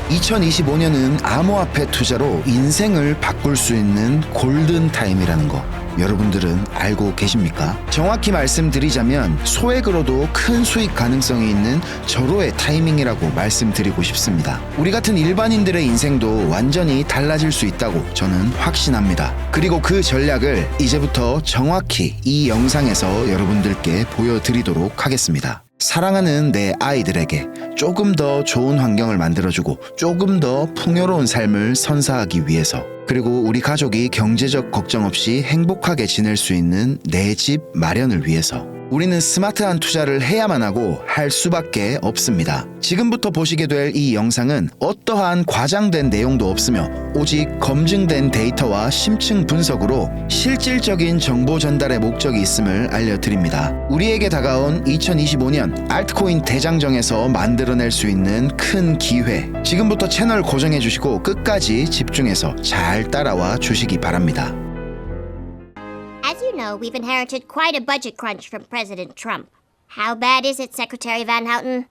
2025년은 암호화폐 투자로 인생을 바꿀 수 있는 골든타임이라는 거 여러분들은 알고 계십니까? 정확히 말씀드리자면 소액으로도 큰 수익 가능성이 있는 절호의 타이밍이라고 말씀드리고 싶습니다. 우리 같은 일반인들의 인생도 완전히 달라질 수 있다고 저는 확신합니다. 그리고 그 전략을 이제부터 정확히 이 영상에서 여러분들께 보여드리도록 하겠습니다. 사랑하는 내 아이들에게 조금 더 좋은 환경을 만들어주고 조금 더 풍요로운 삶을 선사하기 위해서, 그리고 우리 가족이 경제적 걱정 없이 행복하게 지낼 수 있는 내 집 마련을 위해서 우리는 스마트한 투자를 해야만 하고 할 수밖에 없습니다. 지금부터 보시게 될 이 영상은 어떠한 과장된 내용도 없으며 오직 검증된 데이터와 심층 분석으로 실질적인 정보 전달의 목적이 있음을 알려드립니다. 우리에게 다가온 2025년 알트코인 대장정에서 만들어낼 수 있는 큰 기회, 지금부터 채널 고정해 주시고 끝까지 집중해서 잘 따라와 주시기 바랍니다. As you know, we've inherited quite a budget crunch from President Trump. How bad is it, Secretary Van Houten?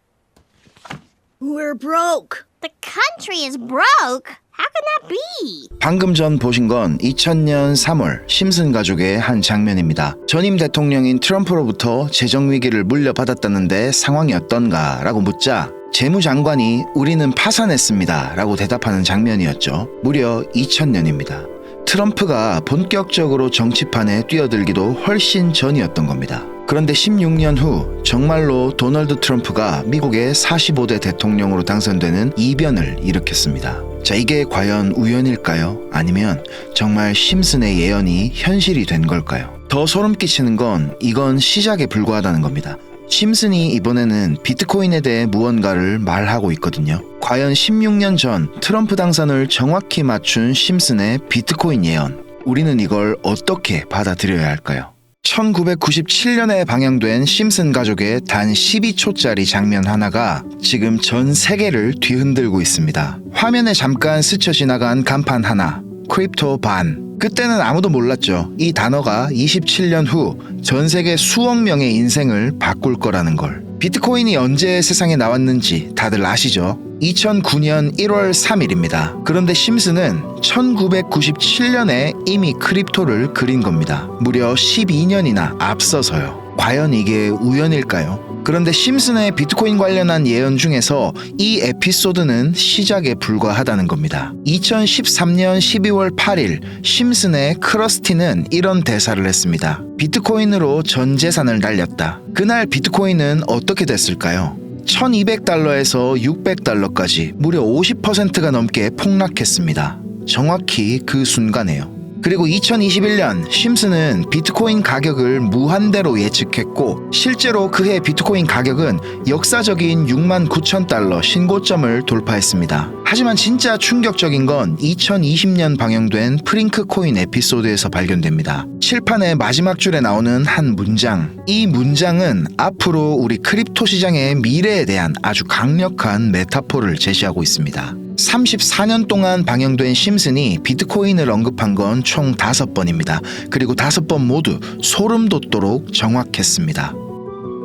We're broke. The country is broke? How can that be? 방금 전 보신 건 2000년 3월 심슨 가족의 한 장면입니다. 전임 대통령인 트럼프로부터 재정위기를 물려받았다는데 상황이 어떤가 라고 묻자 재무장관이 우리는 파산했습니다 라고 대답하는 장면이었죠. 무려 2000년입니다. 트럼프가 본격적으로 정치판에 뛰어들기도 훨씬 전이었던 겁니다. 그런데 16년 후 정말로 도널드 트럼프가 미국의 45대 대통령으로 당선되는 이변을 일으켰습니다. 자, 이게 과연 우연일까요? 아니면 정말 심슨의 예언이 현실이 된 걸까요? 더 소름 끼치는 건 이건 시작에 불과하다는 겁니다. 심슨이 이번에는 비트코인에 대해 무언가를 말하고 있거든요. 과연 16년 전 트럼프 당선을 정확히 맞춘 심슨의 비트코인 예언, 우리는 이걸 어떻게 받아들여야 할까요? 1997년에 방영된 심슨 가족의 단 12초짜리 장면 하나가 지금 전 세계를 뒤흔들고 있습니다. 화면에 잠깐 스쳐 지나간 간판 하나, 크립토 반. 그때는 아무도 몰랐죠. 이 단어가 27년 후 전 세계 수억 명의 인생을 바꿀 거라는 걸. 비트코인이 언제 세상에 나왔는지 다들 아시죠? 2009년 1월 3일입니다. 그런데 심슨은 1997년에 이미 크립토를 그린 겁니다. 무려 12년이나 앞서서요. 과연 이게 우연일까요? 그런데 심슨의 비트코인 관련한 예언 중에서 이 에피소드는 시작에 불과하다는 겁니다. 2013년 12월 8일 심슨의 크러스티는 이런 대사를 했습니다. 비트코인으로 전 재산을 날렸다. 그날 비트코인은 어떻게 됐을까요? 1200달러에서 600달러까지 무려 50%가 넘게 폭락했습니다. 정확히 그 순간에요. 그리고 2021년 심슨은 비트코인 가격을 무한대로 예측했고 실제로 그해 비트코인 가격은 역사적인 69,000달러 신고점을 돌파했습니다. 하지만 진짜 충격적인 건 2020년 방영된 프링크 코인 에피소드에서 발견됩니다. 칠판의 마지막 줄에 나오는 한 문장. 이 문장은 앞으로 우리 크립토 시장의 미래에 대한 아주 강력한 메타포를 제시하고 있습니다. 34년 동안 방영된 심슨이 비트코인을 언급한 건 총 5번입니다. 그리고 5번 모두 소름 돋도록 정확했습니다.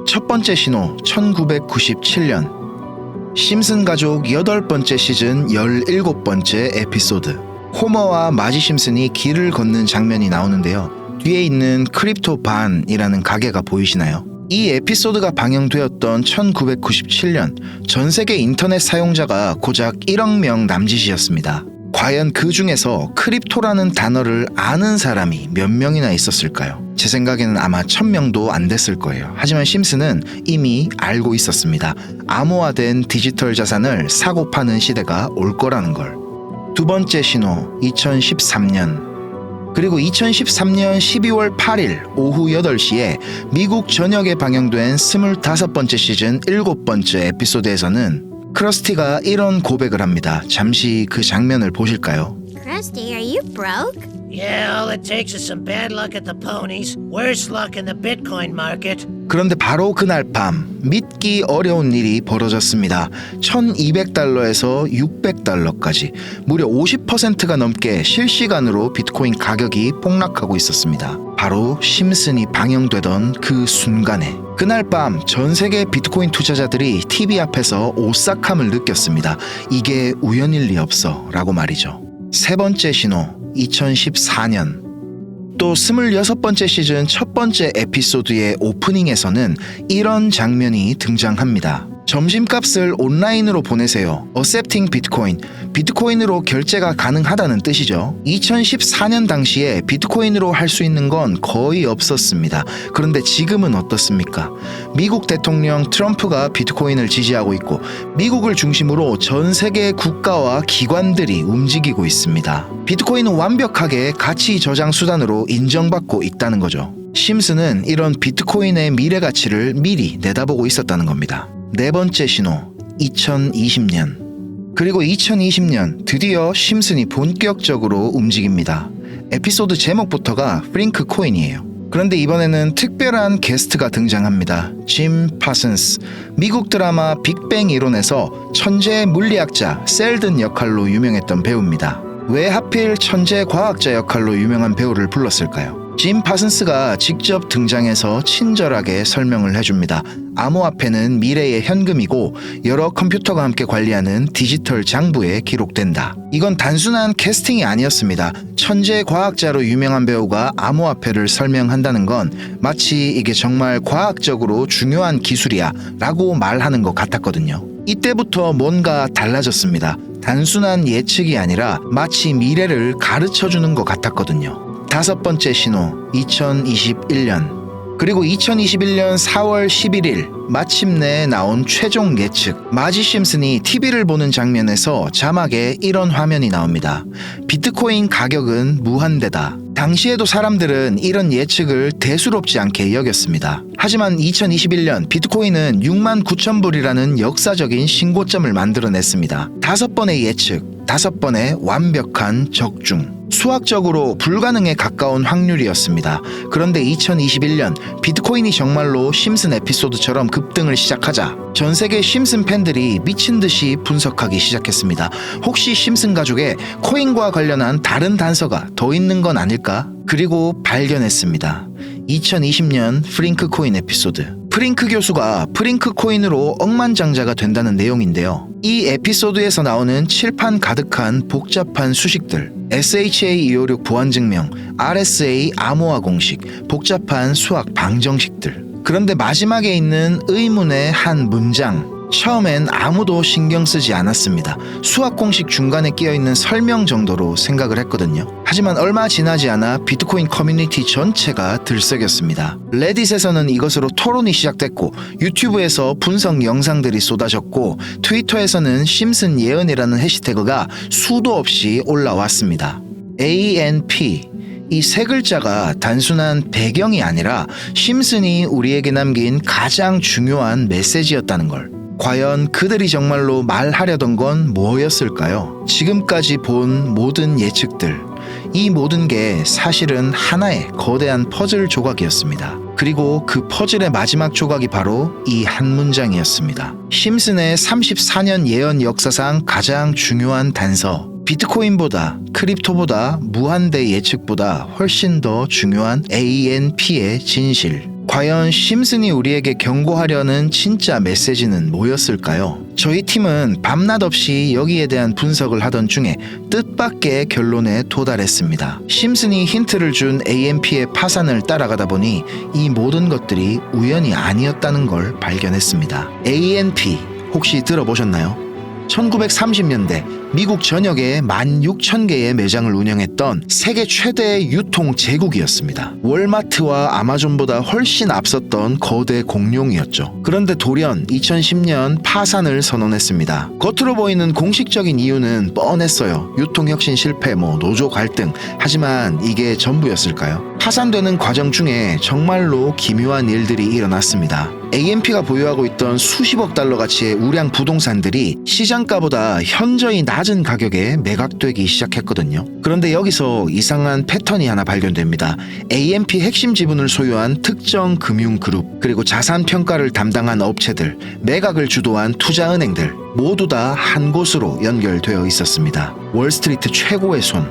첫 번째 신호 1997년 심슨 가족 8번째 시즌 17번째 에피소드. 호머와 마지 심슨이 길을 걷는 장면이 나오는데요. 뒤에 있는 크립토 반이라는 가게가 보이시나요? 이 에피소드가 방영되었던 1997년 전 세계 인터넷 사용자가 고작 1억 명 남짓이었습니다. 과연 그 중에서 크립토라는 단어를 아는 사람이 몇 명이나 있었을까요? 제 생각에는 아마 1000명도 안 됐을 거예요. 하지만 심슨은 이미 알고 있었습니다. 암호화된 디지털 자산을 사고 파는 시대가 올 거라는 걸. 두 번째 신호 2013년. 그리고 2013년 12월 8일 오후 8시에 미국 전역에 방영된 25번째 시즌 7번째 에피소드에서는 크러스티가 이런 고백을 합니다. 잠시 그 장면을 보실까요? Krusty, are you broke? Yeah, all it takes is some bad luck at the ponies, worse luck in the Bitcoin market. 그런데 바로 그날 밤 믿기 어려운 일이 벌어졌습니다. 1200달러에서 600달러까지 무려 50%가 넘게 실시간으로 비트코인 가격이 폭락하고 있었습니다. 바로 심슨이 방영되던 그 순간에 그날 밤 전 세계 비트코인 투자자들이 TV 앞에서 오싹함을 느꼈습니다. 이게 우연일 리 없어 라고 말이죠. 세 번째 신호 2014년 또 26번째 시즌 첫 번째 에피소드의 오프닝에서는 이런 장면이 등장합니다. 점심값을 온라인으로 보내세요. Accepting Bitcoin. 비트코인으로 결제가 가능하다는 뜻이죠. 2014년 당시에 비트코인으로 할 수 있는 건 거의 없었습니다. 그런데 지금은 어떻습니까? 미국 대통령 트럼프가 비트코인을 지지하고 있고 미국을 중심으로 전 세계 국가와 기관들이 움직이고 있습니다. 비트코인은 완벽하게 가치 저장 수단으로 인정받고 있다는 거죠. 심슨은 이런 비트코인의 미래 가치를 미리 내다보고 있었다는 겁니다. 네 번째 신호 2020년 그리고 2020년 드디어 심슨이 본격적으로 움직입니다. 에피소드 제목부터가 프링크 코인이에요. 그런데 이번에는 특별한 게스트가 등장합니다. 짐 파슨스. 미국 드라마 빅뱅 이론에서 천재 물리학자 셀든 역할로 유명했던 배우입니다. 왜 하필 천재 과학자 역할로 유명한 배우를 불렀을까요? 짐 파슨스가 직접 등장해서 친절하게 설명을 해줍니다. 암호화폐는 미래의 현금이고 여러 컴퓨터가 함께 관리하는 디지털 장부에 기록된다. 이건 단순한 캐스팅이 아니었습니다. 천재 과학자로 유명한 배우가 암호화폐를 설명한다는 건 마치 이게 정말 과학적으로 중요한 기술이야 라고 말하는 것 같았거든요. 이때부터 뭔가 달라졌습니다. 단순한 예측이 아니라 마치 미래를 가르쳐주는 것 같았거든요. 다섯 번째 신호 2021년 그리고 2021년 4월 11일 마침내 나온 최종 예측 마지 심슨이 TV를 보는 장면에서 자막에 이런 화면이 나옵니다. 비트코인 가격은 무한대다. 당시에도 사람들은 이런 예측을 대수롭지 않게 여겼습니다. 하지만 2021년 비트코인은 69,000불이라는 역사적인 신고점을 만들어냈습니다. 5번의 예측, 5번의 완벽한 적중. 수학적으로 불가능에 가까운 확률이었습니다. 그런데 2021년 비트코인이 정말로 심슨 에피소드처럼 급등을 시작하자 전 세계 심슨 팬들이 미친 듯이 분석하기 시작했습니다. 혹시 심슨 가족에 코인과 관련한 다른 단서가 더 있는 건 아닐까? 그리고 발견했습니다. 2020년 프링크 코인 에피소드. 프링크 교수가 프링크 코인으로 억만장자가 된다는 내용인데요. 이 에피소드에서 나오는 칠판 가득한 복잡한 수식들, SHA-256 보안증명, RSA 암호화 공식, 복잡한 수학 방정식들. 그런데 마지막에 있는 의문의 한 문장, 처음엔 아무도 신경 쓰지 않았습니다. 수학 공식 중간에 끼어있는 설명 정도로 생각을 했거든요. 하지만 얼마 지나지 않아 비트코인 커뮤니티 전체가 들썩였습니다. 레딧에서는 이것으로 토론이 시작됐고 유튜브에서 분석 영상들이 쏟아졌고 트위터에서는 심슨 예언이라는 해시태그가 수도 없이 올라왔습니다. ANP 이 세 글자가 단순한 배경이 아니라 심슨이 우리에게 남긴 가장 중요한 메시지였다는 걸. 과연 그들이 정말로 말하려던 건 뭐였을까요? 지금까지 본 모든 예측들, 이 모든 게 사실은 하나의 거대한 퍼즐 조각이었습니다. 그리고 그 퍼즐의 마지막 조각이 바로 이 한 문장이었습니다. 심슨의 34년 예언 역사상 가장 중요한 단서, 비트코인보다 크립토보다 무한대 예측보다 훨씬 더 중요한 ANP의 진실. 과연 심슨이 우리에게 경고하려는 진짜 메시지는 뭐였을까요? 저희 팀은 밤낮 없이 여기에 대한 분석을 하던 중에 뜻밖의 결론에 도달했습니다. 심슨이 힌트를 준 ANP의 파산을 따라가다 보니 이 모든 것들이 우연이 아니었다는 걸 발견했습니다. ANP 혹시 들어보셨나요? 1930년대 미국 전역에 16,000개의 매장을 운영했던 세계 최대의 유통 제국이었습니다. 월마트와 아마존보다 훨씬 앞섰던 거대 공룡이었죠. 그런데 돌연 2010년 파산을 선언했습니다. 겉으로 보이는 공식적인 이유는 뻔했어요. 유통혁신 실패, 노조 갈등. 하지만 이게 전부였을까요? 파산되는 과정 중에 정말로 기묘한 일들이 일어났습니다. ANP가 보유하고 있던 수십억 달러 가치의 우량 부동산들이 시장가보다 현저히 낮은 가격에 매각되기 시작했거든요. 그런데 여기서 이상한 패턴이 하나 발견됩니다. ANP 핵심 지분을 소유한 특정 금융그룹, 그리고 자산 평가를 담당한 업체들, 매각을 주도한 투자은행들 모두 다 한 곳으로 연결되어 있었습니다. 월스트리트 최고의 손,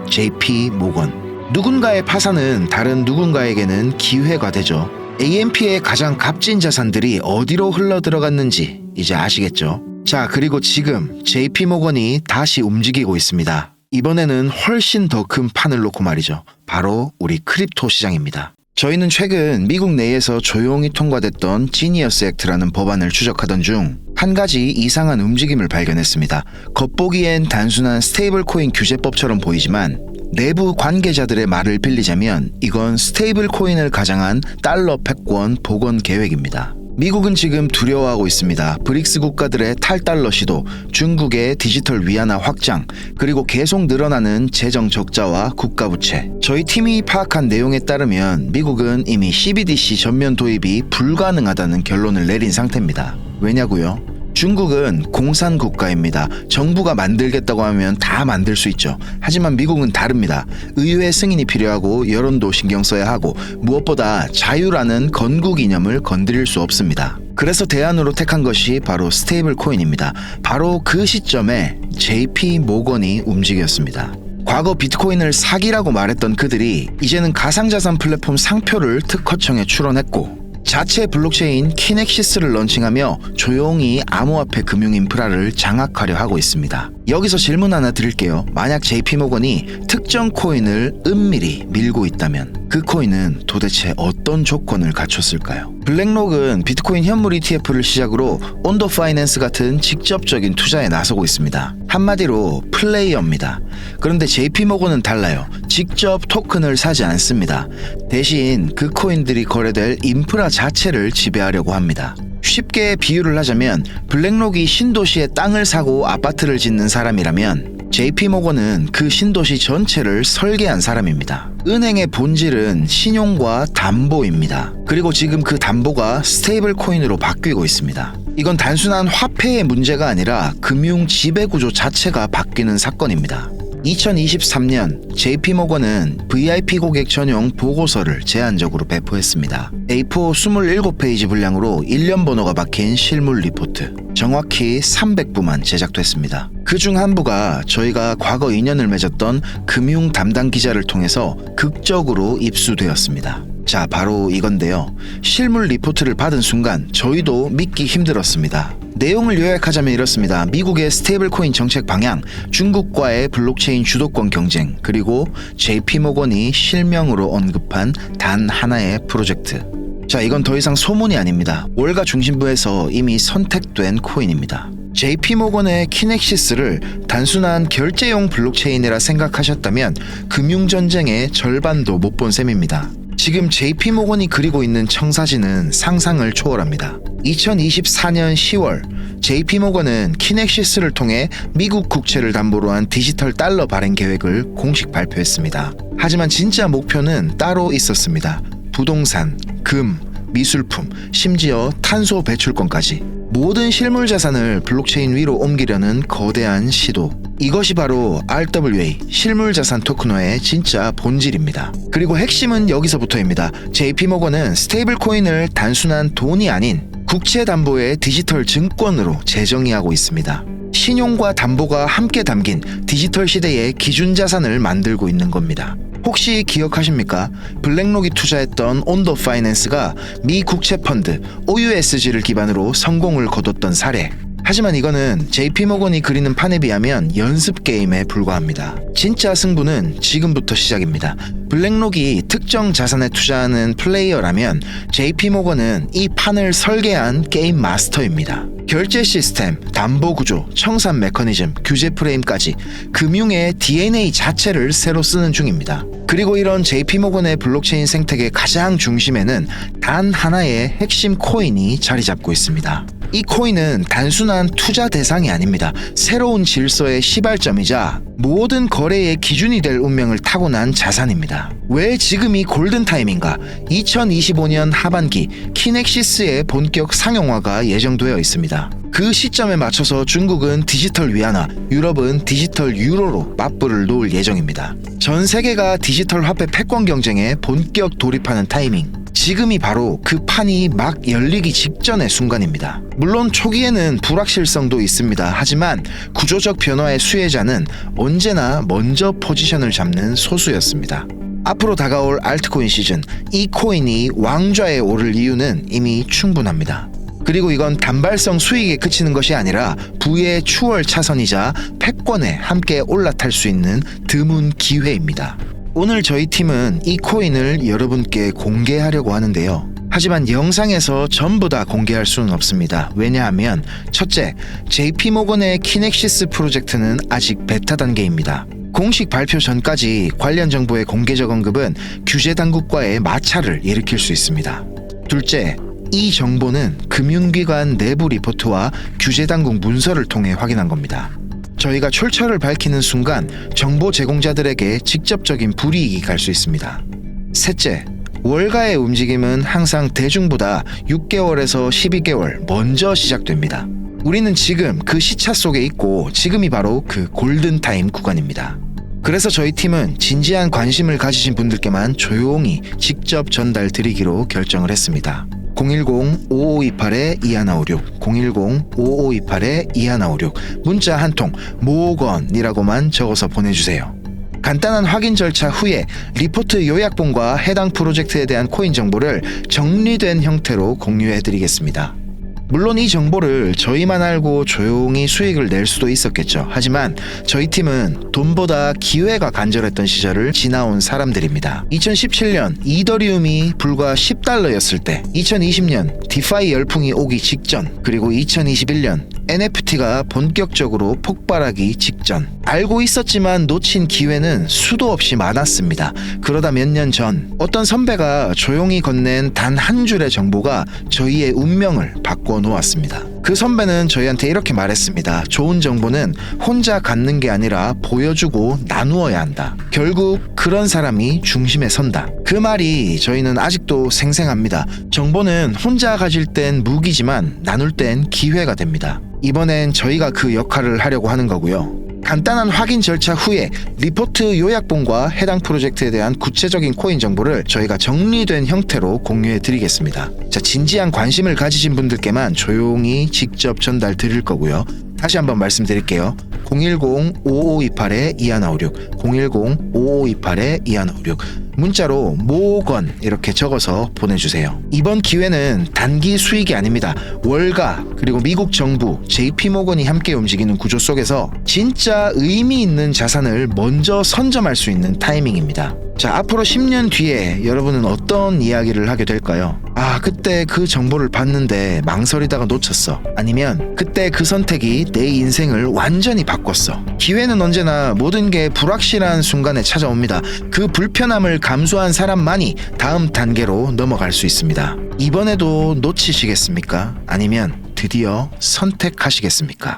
JP 모건. 누군가의 파산은 다른 누군가에게는 기회가 되죠. AMP의 가장 값진 자산들이 어디로 흘러 들어갔는지 이제 아시겠죠? 자, 그리고 지금 JP모건이 다시 움직이고 있습니다. 이번에는 훨씬 더 큰 판을 놓고 말이죠. 바로 우리 크립토 시장입니다. 저희는 최근 미국 내에서 조용히 통과됐던 지니어스 액트라는 법안을 추적하던 중 한 가지 이상한 움직임을 발견했습니다. 겉보기엔 단순한 스테이블 코인 규제법처럼 보이지만 내부 관계자들의 말을 빌리자면 이건 스테이블 코인을 가장한 달러 패권 복원 계획입니다. 미국은 지금 두려워하고 있습니다. 브릭스 국가들의 탈달러 시도, 중국의 디지털 위안화 확장, 그리고 계속 늘어나는 재정 적자와 국가 부채. 저희 팀이 파악한 내용에 따르면 미국은 이미 CBDC 전면 도입이 불가능하다는 결론을 내린 상태입니다. 왜냐고요? 중국은 공산 국가입니다. 정부가 만들겠다고 하면 다 만들 수 있죠. 하지만 미국은 다릅니다. 의회 승인이 필요하고 여론도 신경 써야 하고 무엇보다 자유라는 건국 이념을 건드릴 수 없습니다. 그래서 대안으로 택한 것이 바로 스테이블 코인입니다. 바로 그 시점에 JP 모건이 움직였습니다. 과거 비트코인을 사기라고 말했던 그들이 이제는 가상자산 플랫폼 상표를 특허청에 출원했고 자체 블록체인 키넥시스를 런칭하며 조용히 암호화폐 금융 인프라를 장악하려 하고 있습니다. 여기서 질문 하나 드릴게요. 만약 JP모건이 특정 코인을 은밀히 밀고 있다면 그 코인은 도대체 어떤 조건을 갖췄을까요? 블랙록은 비트코인 현물 ETF를 시작으로 온더 파이낸스 같은 직접적인 투자에 나서고 있습니다. 한마디로 플레이어입니다. 그런데 JP모건은 달라요. 직접 토큰을 사지 않습니다. 대신 그 코인들이 거래될 인프라 자체를 지배하려고 합니다. 쉽게 비유를 하자면 블랙록이 신도시에 땅을 사고 아파트를 짓는 사람이라면 JP모건은 그 신도시 전체를 설계한 사람입니다. 은행의 본질은 신용과 담보입니다. 그리고 지금 그 담보가 스테이블 코인으로 바뀌고 있습니다. 이건 단순한 화폐의 문제가 아니라 금융 지배구조 자체가 바뀌는 사건입니다. 2023년 JP모건은 VIP 고객 전용 보고서를 제한적으로 배포했습니다. A4 27페이지 분량으로 1년 번호가 박힌 실물 리포트, 정확히 300부만 제작됐습니다. 그중 한 부가 저희가 과거 인연을 맺었던 금융 담당 기자를 통해서 극적으로 입수되었습니다. 자, 바로 이건데요. 실물 리포트를 받은 순간 저희도 믿기 힘들었습니다. 내용을 요약하자면 이렇습니다. 미국의 스테이블 코인 정책 방향, 중국과의 블록체인 주도권 경쟁, 그리고 JP모건이 실명으로 언급한 단 하나의 프로젝트. 자, 이건 더 이상 소문이 아닙니다. 월가 중심부에서 이미 선택된 코인입니다. JP모건의 키넥시스를 단순한 결제용 블록체인이라 생각하셨다면 금융전쟁의 절반도 못 본 셈입니다. 지금 JP모건이 그리고 있는 청사진은 상상을 초월합니다. 2024년 10월 JP모건은 키넥시스를 통해 미국 국채를 담보로 한 디지털 달러 발행 계획을 공식 발표했습니다. 하지만 진짜 목표는 따로 있었습니다. 부동산, 금, 미술품, 심지어 탄소 배출권까지 모든 실물 자산을 블록체인 위로 옮기려는 거대한 시도. 이것이 바로 RWA, 실물 자산 토큰화의 진짜 본질입니다. 그리고 핵심은 여기서부터입니다. JP모건은 스테이블 코인을 단순한 돈이 아닌 국채 담보의 디지털 증권으로 재정의하고 있습니다. 신용과 담보가 함께 담긴 디지털 시대의 기준 자산을 만들고 있는 겁니다. 혹시 기억하십니까? 블랙록이 투자했던 온더 파이낸스가 미 국채 펀드 OUSG를 기반으로 성공을 거뒀던 사례. 하지만 이거는 JP모건이 그리는 판에 비하면 연습 게임에 불과합니다. 진짜 승부는 지금부터 시작입니다. 블랙록이 특정 자산에 투자하는 플레이어라면 JP모건은 이 판을 설계한 게임 마스터입니다. 결제 시스템, 담보 구조, 청산 메커니즘, 규제 프레임까지 금융의 DNA 자체를 새로 쓰는 중입니다. 그리고 이런 JP모건의 블록체인 생태계 가장 중심에는 단 하나의 핵심 코인이 자리 잡고 있습니다. 이 코인은 단순한 투자 대상이 아닙니다. 새로운 질서의 시발점이자 모든 거래의 기준이 될 운명을 타고난 자산입니다. 왜 지금이 골든타임인가? 2025년 하반기 키넥시스의 본격 상용화가 예정되어 있습니다. 그 시점에 맞춰서 중국은 디지털 위안화, 유럽은 디지털 유로로 맞불을 놓을 예정입니다. 전 세계가 디지털 화폐 패권 경쟁에 본격 돌입하는 타이밍. 지금이 바로 그 판이 막 열리기 직전의 순간입니다. 물론 초기에는 불확실성도 있습니다. 하지만 구조적 변화의 수혜자는 언제나 먼저 포지션을 잡는 소수였습니다. 앞으로 다가올 알트코인 시즌, 이 코인이 왕좌에 오를 이유는 이미 충분합니다. 그리고 이건 단발성 수익에 그치는 것이 아니라 부의 추월 차선이자 패권에 함께 올라탈 수 있는 드문 기회입니다. 오늘 저희 팀은 이 코인을 여러분께 공개하려고 하는데요. 하지만 영상에서 전부 다 공개할 수는 없습니다. 왜냐하면 첫째, JP모건의 키넥시스 프로젝트는 아직 베타 단계입니다. 공식 발표 전까지 관련 정보의 공개적 언급은 규제 당국과의 마찰을 일으킬 수 있습니다. 둘째, 이 정보는 금융기관 내부 리포트와 규제 당국 문서를 통해 확인한 겁니다. 저희가 출처를 밝히는 순간 정보 제공자들에게 직접적인 불이익이 갈 수 있습니다. 셋째, 월가의 움직임은 항상 대중보다 6개월에서 12개월 먼저 시작됩니다. 우리는 지금 그 시차 속에 있고 지금이 바로 그 골든타임 구간입니다. 그래서 저희 팀은 진지한 관심을 가지신 분들께만 조용히 직접 전달 드리기로 결정을 했습니다. 010-5528-2156 010-5528-2156 문자 한 통 모건이라고만 적어서 보내주세요. 간단한 확인 절차 후에 리포트 요약본과 해당 프로젝트에 대한 코인 정보를 정리된 형태로 공유해드리겠습니다. 물론 이 정보를 저희만 알고 조용히 수익을 낼 수도 있었겠죠. 하지만 저희 팀은 돈보다 기회가 간절했던 시절을 지나온 사람들입니다. 2017년 이더리움이 불과 $10였을 때, 2020년 디파이 열풍이 오기 직전, 그리고 2021년 NFT가 본격적으로 폭발하기 직전, 알고 있었지만 놓친 기회는 수도 없이 많았습니다. 그러다 몇 년 전 어떤 선배가 조용히 건넨 단 한 줄의 정보가 저희의 운명을 바꿔 놓았습니다. 그 선배는 저희한테 이렇게 말했습니다. 좋은 정보는 혼자 갖는 게 아니라 보여주고 나누어야 한다. 결국 그런 사람이 중심에 선다. 그 말이 저희는 아직도 생생합니다. 정보는 혼자 가질 땐 무기지만 나눌 땐 기회가 됩니다. 이번엔 저희가 그 역할을 하려고 하는 거고요. 간단한 확인 절차 후에 리포트 요약본과 해당 프로젝트에 대한 구체적인 코인 정보를 저희가 정리된 형태로 공유해 드리겠습니다. 자, 진지한 관심을 가지신 분들께만 조용히 직접 전달 드릴 거고요. 다시 한번 말씀드릴게요. 010-5528-2156 010-5528-2156 문자로 모건 이렇게 적어서 보내주세요. 이번 기회는 단기 수익이 아닙니다. 월가 그리고 미국 정부 JP모건이 함께 움직이는 구조 속에서 진짜 의미 있는 자산을 먼저 선점할 수 있는 타이밍입니다. 자, 앞으로 10년 뒤에 여러분은 어떤 이야기를 하게 될까요? 아, 그때 그 정보를 봤는데 망설이다가 놓쳤어. 아니면 그때 그 선택이 내 인생을 완전히 바꿨어. 기회는 언제나 모든 게 불확실한 순간에 찾아옵니다. 그 불편함을 감수한 사람만이 다음 단계로 넘어갈 수 있습니다. 이번에도 놓치시겠습니까? 아니면 드디어 선택하시겠습니까?